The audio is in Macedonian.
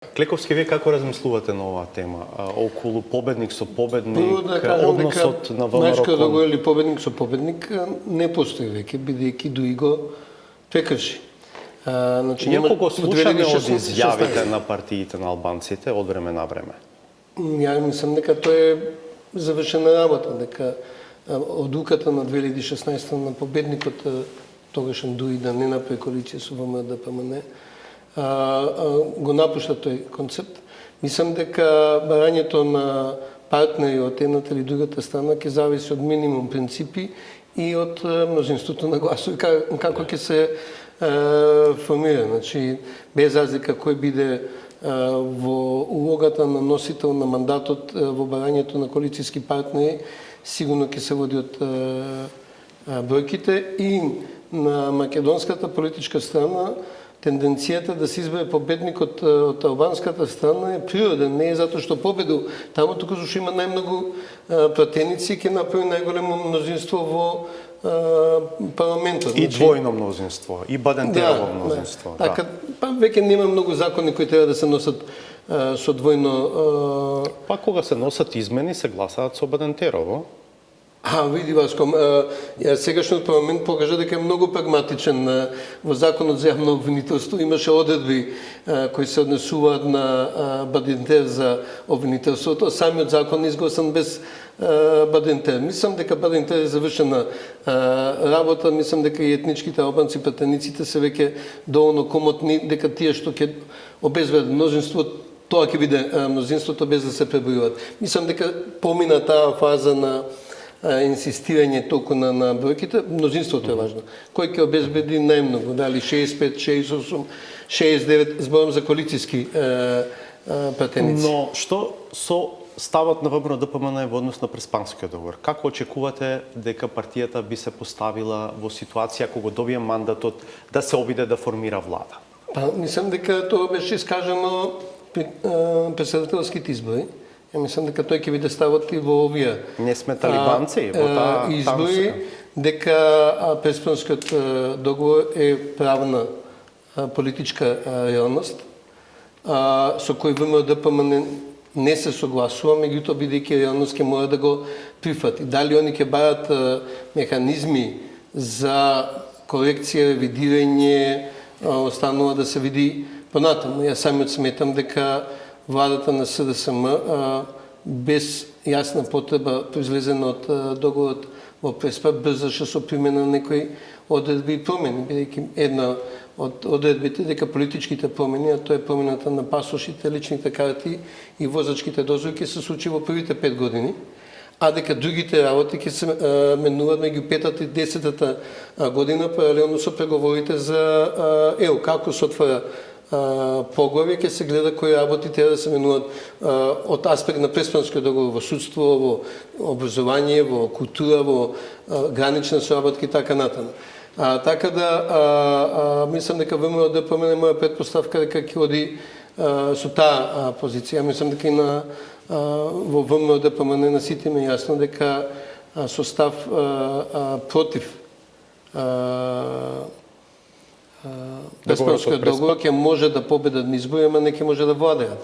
Клековски, вие како размислувате на оваа тема? Околу победник со победник, Прво да кажам односот на ВМРО Мајчка да кон... го или победник со победник не постои веќе, бидејќи дуи го прекрши. Значи, иако го слушаме од изјавите на партиите на албанците од време на време. Ја мислам дека тоа е завршена работа, дека одлуката на 2016 на победникот тогашен дуи да не направи коалиција со ВМРО-ДПМН го напушта тој концепт. Мислам дека барањето на партнери од едната или другата страна ќе зависи од минимум принципи и од мнозинството на гласови, како ќе се формира. Значи, без разлика кој биде во улогата на носител на мандатот во барањето на коалицијски партнери, сигурно ќе се води од бројките и на македонската политичка страна тенденцијата да се избере победникот од албанската страна е природен, не е затоа што победил таму, туку зашто има најмногу пратеници и ќе направи најголемо мнозинство во парламентот. И двојно мнозинство, и Бадентерово мнозинство. Да. Така, веќе нема многу закони кои треба да се носат со двојно... Па кога се носат измени, се гласаат со Бадентерово. Види Васко, сегашниот парламент покажа дека е многу прагматичен. Во законот за јавно обвинителство имаше одредби кои се однесуваат на Бадентер за обвинителството, а самиот закон изгласан без Бадентер. Мислам дека Бадентер е завршена работа, мислам дека и етничките албанци пратениците се веќе доволно комотни, дека тие што ќе обезбедат мнозинство, тоа ќе биде мнозинството без да се пребројуваат. Мислам дека помина таа фаза на инсистирање толку на бројките, мнозинството е важно. Кој ќе обезбеди најмногу, дали 65, 68, 69, зборам за коалицијски пратеници. Но што со ставот на ВМРО-ДПМН во однос на Преспанскиот договор? Како очекувате дека партијата би се поставила во ситуација кога добие мандатот да се обиде да формира влада? Мислам дека тоа беше искажано при председателските избори. Ја мислам дека тој ќе биде ставот и во овие. Не сме талибанци во таа избори, дека Преспанскиот договор е правна политичка реалност, со кој ВМРО-ДПМН не се согласува, меѓутоа бидејќи реалност ќе мора да го прифати. Дали они ќе барат механизми за корекција, ревидирање, останува да се види понатаму. Јас самиот сметам дека владата на СДСМ без јасна потреба произлезена од договорот во Преспа брзаше со примена на некои одредби и промени, бидејќи една од одредбите дека политичките промени, а тоа е промената на пасошите, личните карти и возачките дозволи ќе се случи во првите 5 години, а дека другите работи ќе се менуваат меѓу 5-та и 10-та година паралелно со преговорите за ЕУ. Како се отвара поглавје, ќе се гледа кои работи треба да се менуваат од аспект на Преспанскиот договор во судство, во образование, во култура, во гранична соработка и така натаму. Така да мислам дека ВМРО-ДПМН моја претпоставка дека ќе оди со таа позиција. Мислам дека и во ВМРО-ДПМН на сите ме јасно дека состав против Преспанскиот договор ќе може да победат на избори, ама не ќе може да владеат.